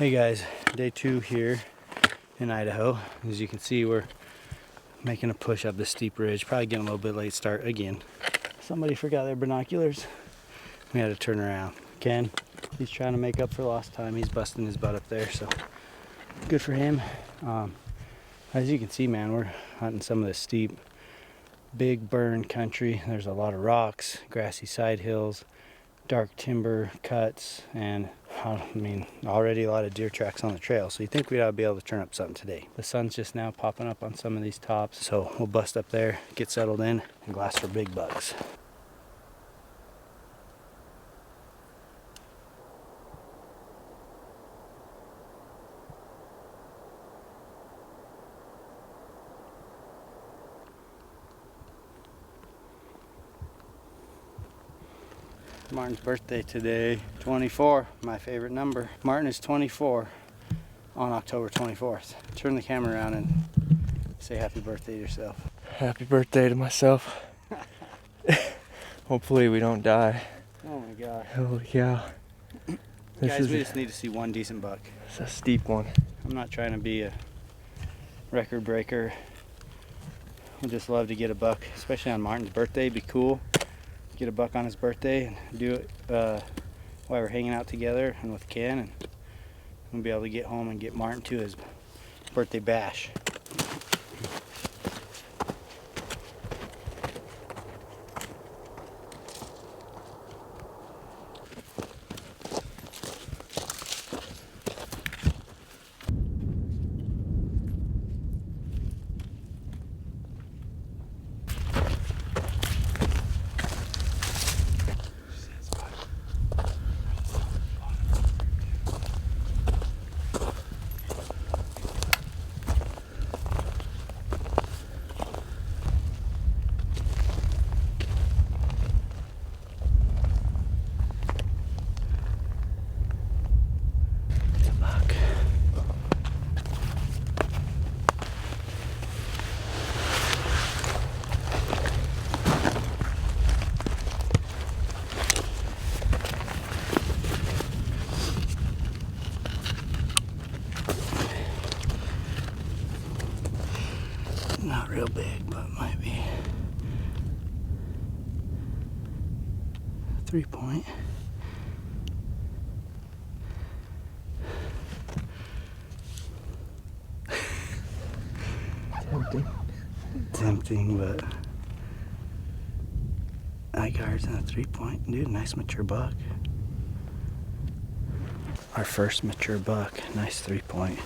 Hey guys, day 2 here in Idaho. As you can see, we're making a push up this steep ridge. Probably getting a little bit late start again. Somebody forgot their binoculars. We had to turn around. Ken, he's trying to make up for lost time. He's busting his butt up there, so good for him. As you can see, man, we're hunting some of the steep, big burn country. There's a lot of rocks, grassy side hills, dark timber cuts, and I mean, already a lot of deer tracks on the trail, so you think we'd ought to be able to turn up something today. The sun's just now popping up on some of these tops, so we'll bust up there, get settled in, and glass for big bucks. Martin's birthday today, 24, my favorite number. Martin is 24 on October 24th. Turn the camera around and say happy birthday to yourself. Happy birthday to myself. Hopefully we don't die. Oh my god. Holy cow. Guys, we just need to see one decent buck. It's a steep one. I'm not trying to be a record breaker. I just love to get a buck, especially on Martin's birthday. It'd be cool. Get a buck on his birthday and do it while we're hanging out together and with Ken, and we'll be able to get home and get Martin to his birthday bash. Not real big, but might be 3-point. Tempting, but eye guards and a 3-point. Dude, nice mature buck. Our first mature buck, nice 3-point.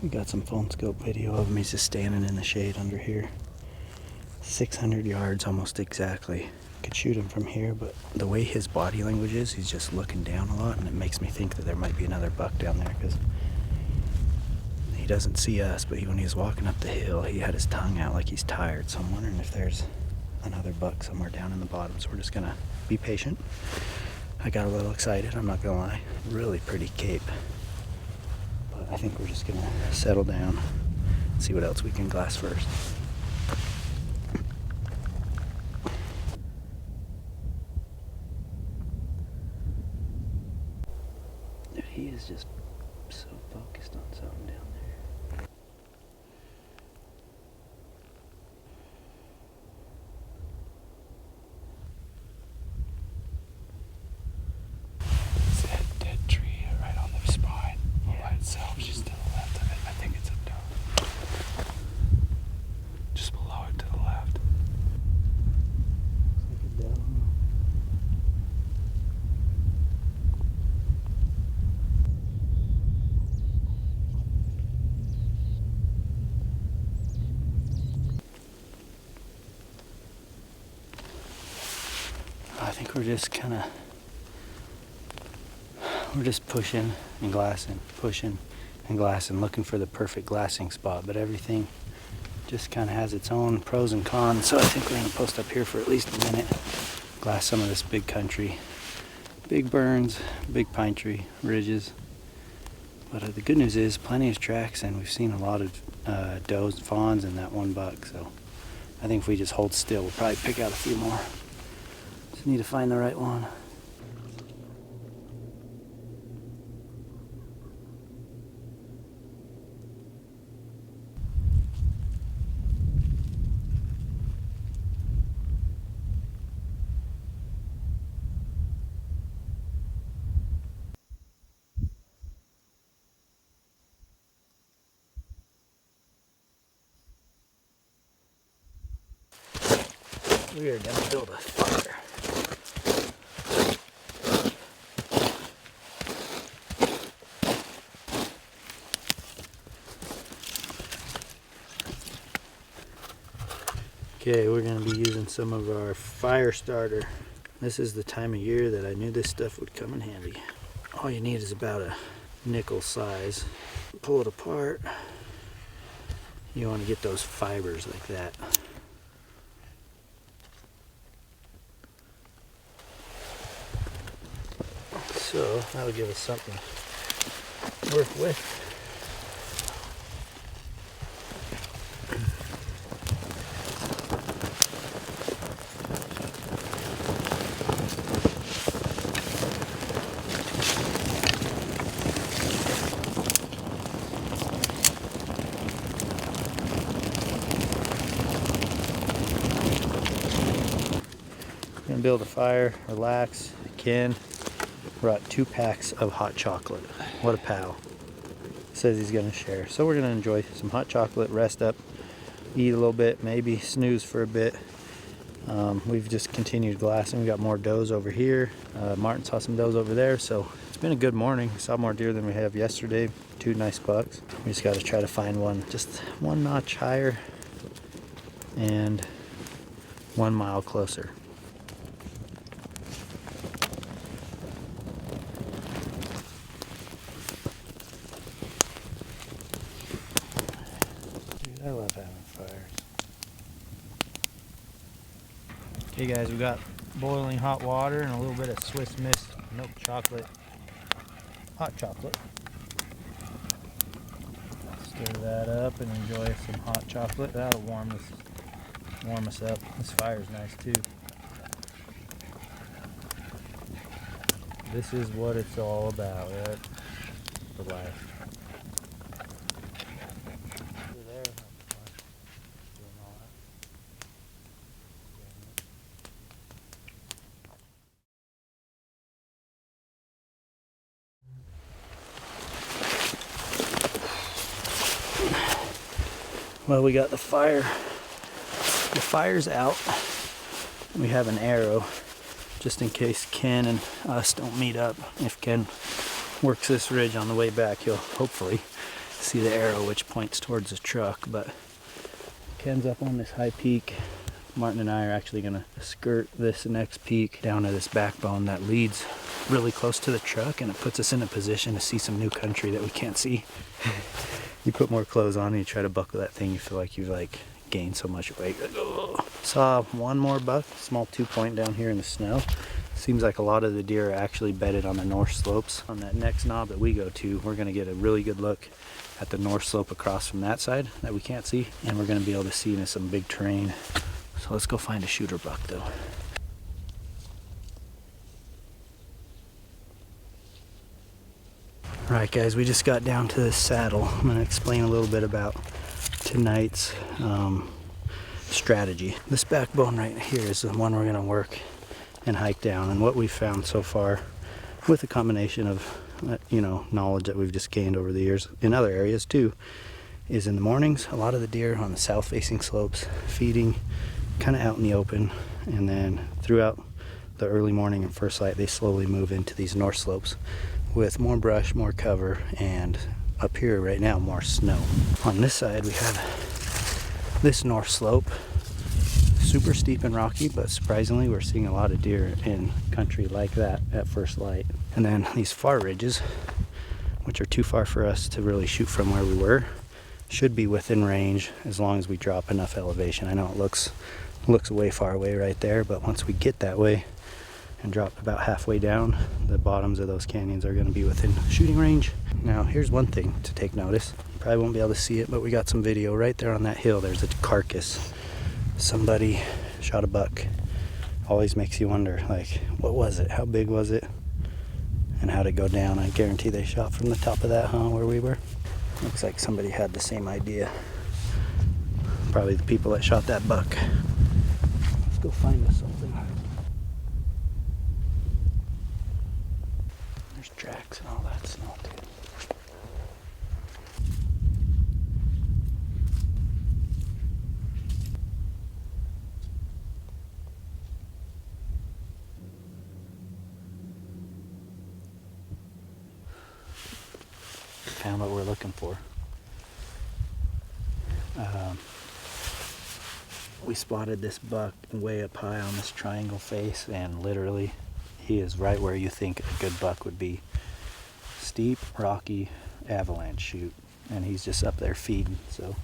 We got some phone scope video of him. He's just standing in the shade under here. 600 yards almost exactly. Could shoot him from here, but the way his body language is, he's just looking down a lot, and it makes me think that there might be another buck down there, because he doesn't see us, but when he was walking up the hill, he had his tongue out like he's tired. So I'm wondering if there's another buck somewhere down in the bottom. So we're just gonna be patient. I got a little excited, I'm not gonna lie. Really pretty cape. I think we're just gonna settle down and see what else we can glass first. Dude, he is just so focused on something down there. It's that dead tree right on the spine. By itself, just to the left of it. I think it's up down. Just below it to the left. Looks like a doe. I think we're just pushing and glassing, pushing and glassing, looking for the perfect glassing spot, but everything just kind of has its own pros and cons. So I think we're going to post up here for at least a minute, glass some of this big country, big burns, big pine tree ridges. But the good news is plenty of tracks, and we've seen a lot of does and fawns in that one buck, so I think if we just hold still, we'll probably pick out a few more. Just need to find the right one. We are gonna build a fire. Okay, we're gonna be using some of our fire starter. This is the time of year that I knew this stuff would come in handy. All you need is about a nickel size. Pull it apart. You want to get those fibers like that. So that'll give us something to work with. Gonna build a fire, relax. Ken brought 2 packs of hot chocolate. What a pal. Says he's gonna share. So we're gonna enjoy some hot chocolate, rest up, eat a little bit, maybe snooze for a bit. We've just continued glassing. We got more does over here. Martin saw some does over there, so it's been a good morning. We saw more deer than we have yesterday. 2 nice bucks. We just gotta try to find one just 1 notch higher and 1 mile closer. I love having fires. Okay guys, we got boiling hot water and a little bit of Swiss Miss milk chocolate, hot chocolate. Stir that up and enjoy some hot chocolate. That'll warm us up. This fire's nice too. This is what it's all about, right? For life. Well, we got the fire. The fire's out. We have an arrow just in case Ken and us don't meet up. If Ken works this ridge on the way back, he'll hopefully see the arrow which points towards the truck. But Ken's up on this high peak. Martin and I are actually gonna skirt this next peak down to this backbone that leads really close to the truck, and it puts us in a position to see some new country that we can't see. You put more clothes on and you try to buckle that thing, you feel like you've like gained so much weight. Saw 1 more buck, small 2-point down here in the snow. Seems like a lot of the deer are actually bedded on the north slopes. On that next knob that we go to, we're gonna get a really good look at the north slope across from that side that we can't see, and we're gonna be able to see into some big terrain. So let's go find a shooter buck though. Alright guys, we just got down to the saddle. I'm going to explain a little bit about tonight's strategy. This backbone right here is the one we're going to work and hike down. And what we've found so far, with a combination of knowledge that we've just gained over the years in other areas too, is in the mornings, a lot of the deer on the south facing slopes feeding kind of out in the open, and then throughout the early morning and first light they slowly move into these north slopes with more brush, more cover, and up here right now more snow. On this side we have this north slope, super steep and rocky, but surprisingly we're seeing a lot of deer in country like that at first light. And then these far ridges, which are too far for us to really shoot from where we were, should be within range as long as we drop enough elevation. I know it looks way far away right there, but once we get that way and drop about halfway down, the bottoms of those canyons are going to be within shooting range. Now here's one thing to take notice. You probably won't be able to see it, but we got some video right there on that hill. There's a carcass. Somebody shot a buck. Always makes you wonder, like, what was it? How big was it? And how'd it go down? I guarantee they shot from the top of that, where we were. Looks like somebody had the same idea. Probably the people that shot that buck. Let's go find us something. There's tracks and all that snow too. found what we're looking for. We spotted this buck way up high on this triangle face, and literally he is right where you think a good buck would be. Steep, rocky, avalanche chute, and he's just up there feeding. So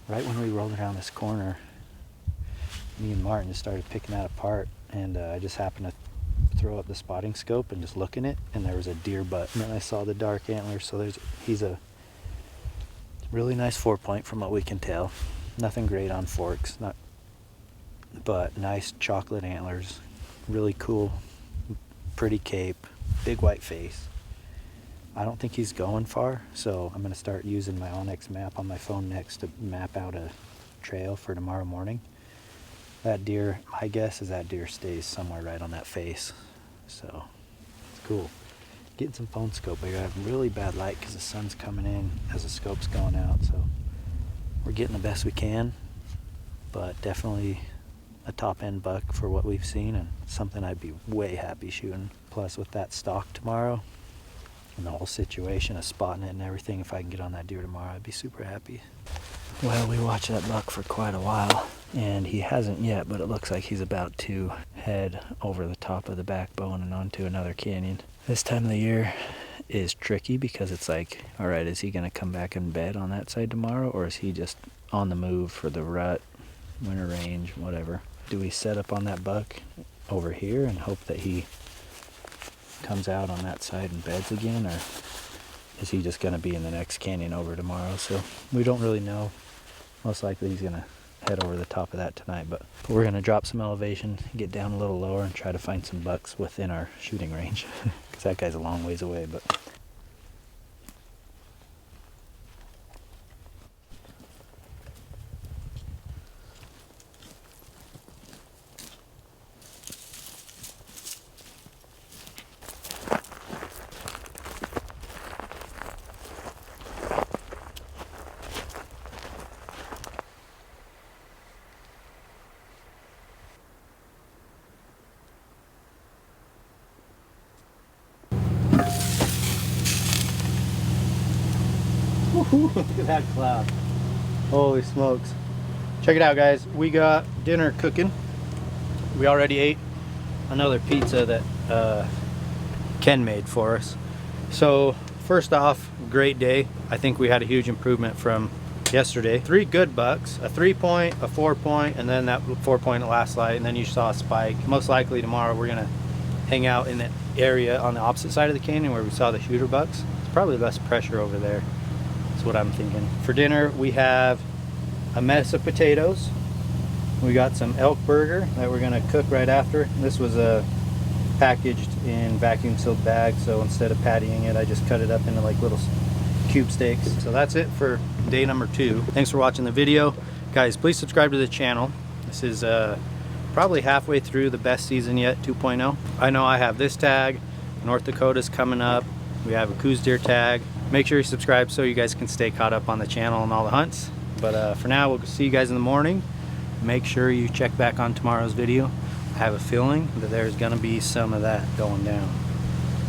right when we rolled around this corner, me and Martin just started picking that apart, and I just happened to throw up the spotting scope and just look in it, and there was a deer butt, and then I saw the dark antlers. So he's a really nice 4-point from what we can tell. Nothing great on forks, but nice chocolate antlers, really cool, pretty cape, big white face. I don't think he's going far, so I'm going to start using my OnX map on my phone next to map out a trail for tomorrow morning. That deer, my guess is that deer stays somewhere right on that face, so it's cool. Getting some phone scope. I have really bad light because the sun's coming in as the scope's going out, so we're getting the best we can, but definitely a top-end buck for what we've seen, and something I'd be way happy shooting. Plus with that stock tomorrow and the whole situation of spotting it and everything, if I can get on that deer tomorrow, I'd be super happy. Well, we watched that buck for quite a while, and he hasn't yet, but it looks like he's about to head over the top of the backbone and onto another canyon. This time of the year is tricky because it's like, all right, is he going to come back in bed on that side tomorrow, or is he just on the move for the rut, winter range, whatever? Do we set up on that buck over here and hope that he comes out on that side and beds again, or is he just going to be in the next canyon over tomorrow? So we don't really know. Most likely he's going to head over the top of that tonight, but we're going to drop some elevation, get down a little lower, and try to find some bucks within our shooting range because that guy's a long ways away. But look at that cloud. Holy smokes. Check it out, guys. We got dinner cooking. We already ate another pizza that Ken made for us. So first off, great day. I think we had a huge improvement from yesterday. 3 good bucks, a 3-point, a 4-point, and then that 4-point at last light, and then you saw a spike. Most likely tomorrow we're gonna hang out in the area on the opposite side of the canyon where we saw the shooter bucks. It's probably less pressure over there. What I'm thinking. For dinner we have a mess of potatoes. We got some elk burger that we're gonna cook right after. This was packaged in vacuum sealed bags, so instead of pattying it, I just cut it up into like little cube steaks. So that's it for day number 2. Thanks for watching the video, guys. Please subscribe to the channel. This is probably halfway through the best season yet, 2.0. I know I have this tag, North Dakota's coming up, we have a Coos deer tag. Make sure you subscribe so you guys can stay caught up on the channel and all the hunts. But for now, we'll see you guys in the morning. Make sure you check back on tomorrow's video. I have a feeling that there's gonna be some of that going down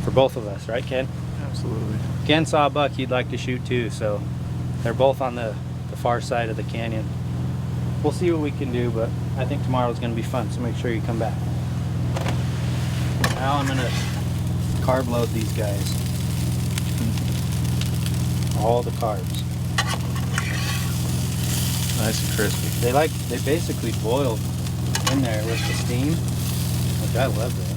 for both of us, right, Ken? Absolutely. Ken saw a buck he'd like to shoot too, so they're both on the far side of the canyon. We'll see what we can do, but I think tomorrow's gonna be fun, so make sure you come back. Now I'm gonna carb load these guys. All the carbs. Nice and crispy. They basically boiled in there with the steam, which I love that.